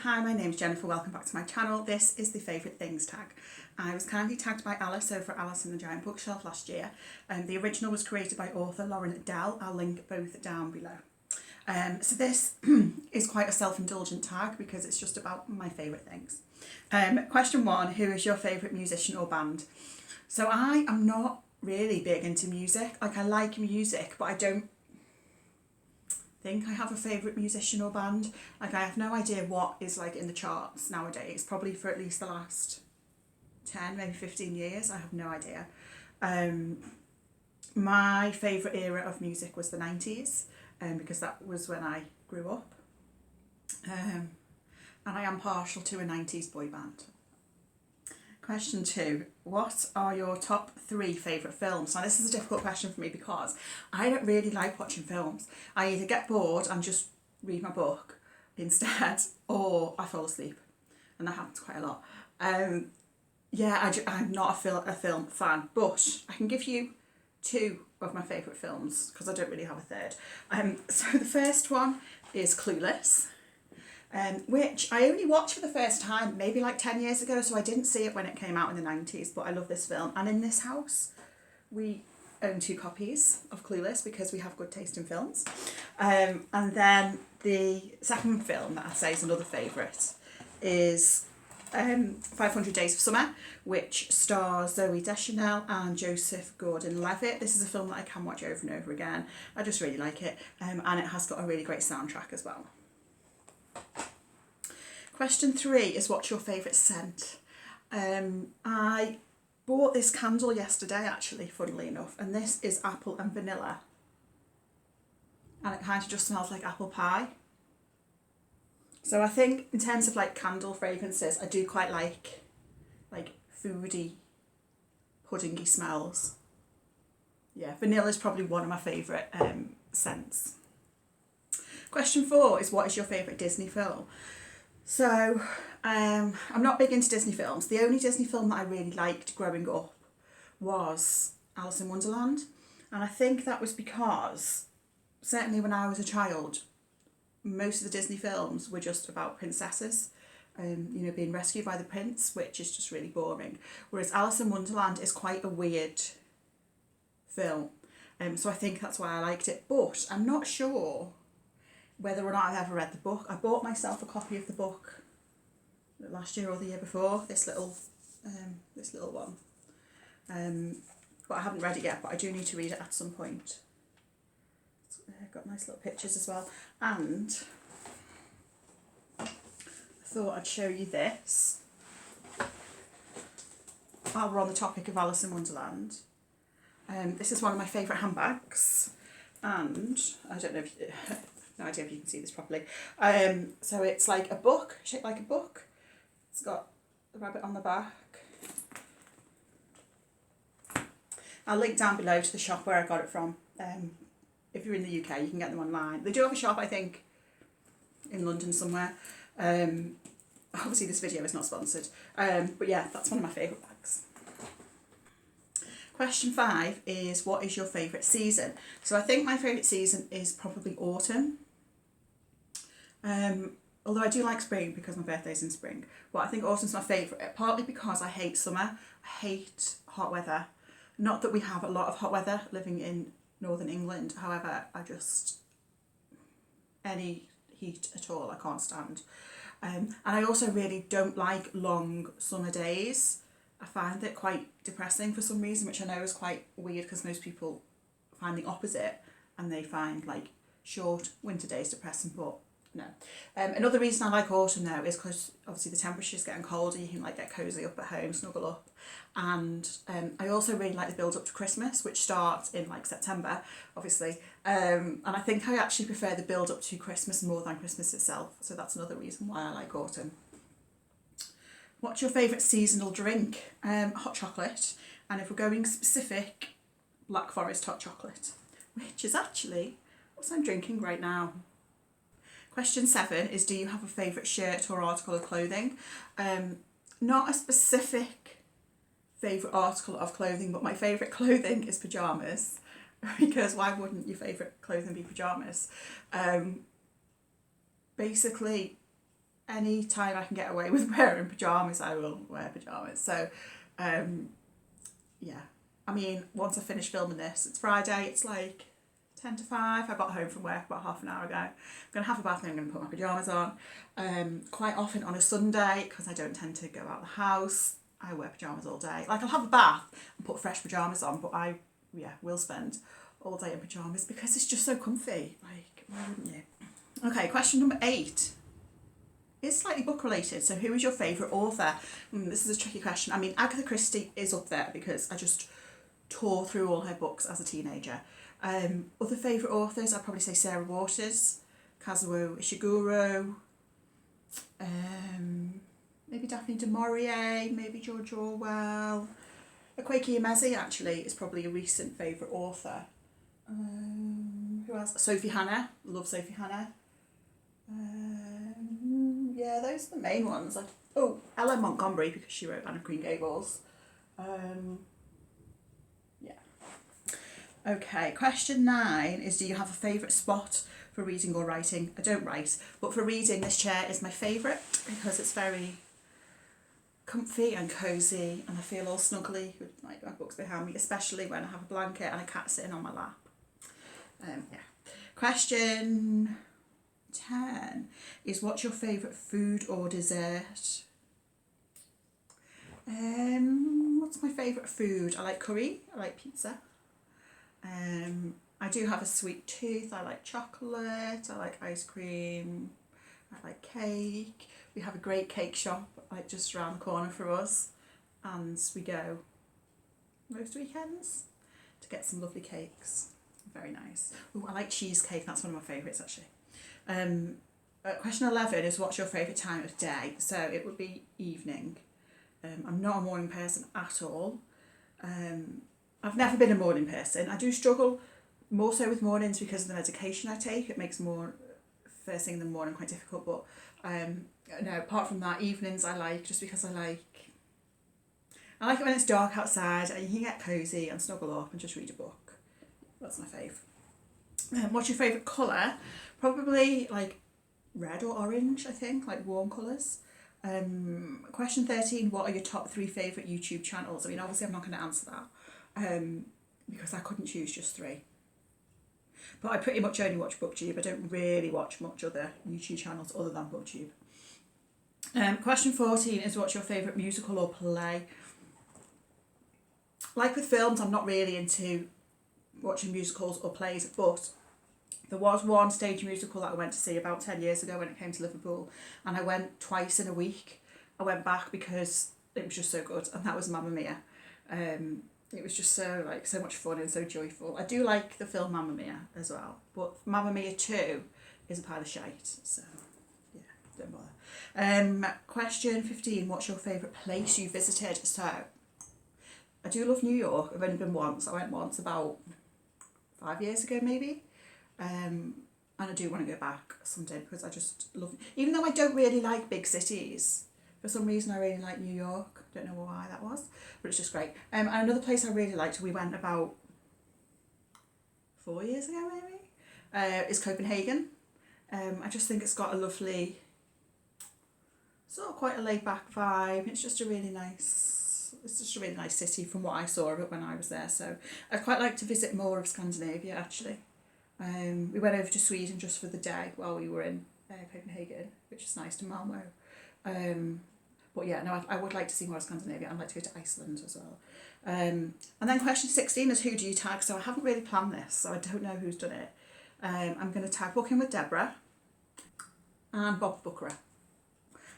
Hi, my name's Jennifer, welcome back to my channel. This is the favourite things tag. I was kindly tagged by Alice over at Alice and the Giant Bookshelf last year. The original was created by author Adele. I'll link both down below. So this is quite a self-indulgent tag because it's just about my favourite things. Question 1, who is your favourite musician or band? So I am not really big into music. Like, I like music, but I don't think I have a favourite musician or band. Like, I have no idea what is like in the charts nowadays, probably for at least the last 10, maybe 15 years. I have no idea. My favourite era of music was the 90s, because that was when I grew up. And I am partial to a 90s boy band. Question 2, what are your top 3 favourite films? Now, this is a difficult question for me because I don't really like watching films. I either get bored and just read my book instead, or I fall asleep, and that happens quite a lot. I'm not a film fan, but I can give you 2 of my favourite films because I don't really have a third. So the first one is Clueless. Which I only watched for the first time maybe like 10 years ago, so I didn't see it when it came out in the 90s, but I love this film. And in this house we own 2 copies of Clueless because we have good taste in films. And then the second film that I say is another favourite is 500 Days of Summer, which stars Zooey Deschanel and Joseph Gordon-Levitt. This is a film that I can watch over and over again. I just really like it, and it has got a really great soundtrack as well. Question 3 is, what's your favourite scent? I bought this candle yesterday, actually, funnily enough, and this is apple and vanilla. And it kind of just smells like apple pie. So I think in terms of like candle fragrances, I do quite like foody, puddingy smells. Yeah, vanilla is probably one of my favourite scents. Question 4 is, what is your favourite Disney film? So, I'm not big into Disney films. The only Disney film that I really liked growing up was Alice in Wonderland. And I think that was because, certainly when I was a child, most of the Disney films were just about princesses, being rescued by the prince, which is just really boring. Whereas Alice in Wonderland is quite a weird film. So I think that's why I liked it. But I'm not sure whether or not I've ever read the book. I bought myself a copy of the book last year or the year before, this little one. But I haven't read it yet, but I do need to read it at some point. It's got nice little pictures as well. And I thought I'd show you this while we're on the topic of Alice in Wonderland. This is one of my favourite handbags, and I don't know if no idea if you can see this properly. So it's like a book, shaped like a book. It's got the rabbit on the back. I'll link down below to the shop where I got it from. If you're in the UK, you can get them online. They do have a shop, I think, in London somewhere. Obviously this video is not sponsored. But yeah, that's one of my favourite bags. Question 5 is, what is your favourite season? So I think my favourite season is probably autumn. Although I do like spring because my birthday's in spring. But I think autumn's my favourite, partly because I hate summer. I hate hot weather. Not that we have a lot of hot weather living in northern England. However, any heat at all I can't stand. And I also really don't like long summer days. I find it quite depressing for some reason, which I know is quite weird because most people find the opposite and they find like short winter days depressing, but no. Another reason I like autumn though is because obviously the temperature's getting colder, you can like get cosy up at home, snuggle up. And I also really like the build up to Christmas, which starts in like September, obviously. And I think I actually prefer the build up to Christmas more than Christmas itself. So that's another reason why I like autumn. What's your favourite seasonal drink? Hot chocolate. And if we're going specific, Black Forest hot chocolate, which is actually what I'm drinking right now. Question 7 is, do you have a favourite shirt or article of clothing? Not a specific favourite article of clothing, but my favourite clothing is pyjamas. Because why wouldn't your favourite clothing be pyjamas? Basically, any time I can get away with wearing pyjamas, I will wear pyjamas. So, yeah. I mean, once I finish filming this, it's Friday, it's like 10 to 5. I got home from work about half an hour ago. I'm going to have a bath and I'm going to put my pyjamas on. Quite often on a Sunday, because I don't tend to go out the house, I wear pyjamas all day. Like, I'll have a bath and put fresh pyjamas on, but I will spend all day in pyjamas because it's just so comfy. Like, why wouldn't you? Okay, question number 8 is slightly book related. So who is your favourite author? This is a tricky question. I mean, Agatha Christie is up there because I just tore through all her books as a teenager. Other favourite authors, I'd probably say Sarah Waters, Kazuo Ishiguro, maybe Daphne du Maurier, maybe George Orwell. Akwaeke Emezi actually is probably a recent favourite author. Who else? Sophie Hannah, love Sophie Hannah. Yeah, those are the main ones. Ella Montgomery, because she wrote Anne of Green Gables. Yeah. Okay, question 9 is, do you have a favourite spot for reading or writing? I don't write, but for reading, this chair is my favourite because it's very comfy and cosy and I feel all snuggly with my books behind me, especially when I have a blanket and a cat sitting on my lap. Question 10 is, what's your favourite food or dessert? What's my favourite food? I like curry, I like pizza. I do have a sweet tooth. I like chocolate, I like ice cream, I like cake. We have a great cake shop like just around the corner for us, and we go most weekends to get some lovely cakes. Very nice. Oh, I like cheesecake, that's one of my favourites actually. Question 11 is, what's your favourite time of day? So it would be evening. I'm not a morning person at all. I've never been a morning person. I do struggle more so with mornings because of the medication I take. It makes more first thing in the morning quite difficult, but no, apart from that, evenings I like, just because I like it when it's dark outside and you can get cosy and snuggle up and just read a book. That's my fave. What's your favourite colour? Probably like red or orange, I think, like warm colours. Question 13, what are your top 3 favourite YouTube channels? I mean, obviously I'm not going to answer that because I couldn't choose just 3. But I pretty much only watch BookTube. I don't really watch much other YouTube channels other than BookTube. Question 14 is, what's your favourite musical or play? Like with films, I'm not really into watching musicals or plays, but there was one stage musical that I went to see about 10 years ago when it came to Liverpool, and I went twice in a week. I went back because it was just so good, and that was Mamma Mia. It was just so much fun and so joyful. I do like the film Mamma Mia as well, but Mamma Mia 2 is a pile of shite, so yeah, don't bother. Question 15, what's your favourite place you visited? So I do love New York. I've only been once. I went once about 5 years ago maybe. And I do want to go back someday because I just love it. Even though I don't really like big cities, for some reason I really like New York. Don't know why that was, but it's just great. And another place I really liked, we went about 4 years ago maybe, is Copenhagen. I just think it's got a lovely, sort of quite a laid back vibe. It's just a really nice city from what I saw of it when I was there. So I'd quite like to visit more of Scandinavia actually. We went over to Sweden just for the day while we were in Copenhagen, which is nice, to Malmo. But yeah, no, I would like to see more of Scandinavia. I'd like to go to Iceland as well. And then question 16 is, who do you tag? So I haven't really planned this, so I don't know who's done it. I'm going to tag Booking with Debra and Bob Bookerer.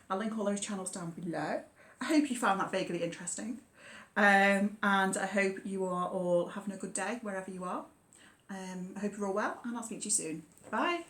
I'll link all those channels down below. I hope you found that vaguely interesting. And I hope you are all having a good day wherever you are. I hope you're all well, and I'll speak to you soon. Bye.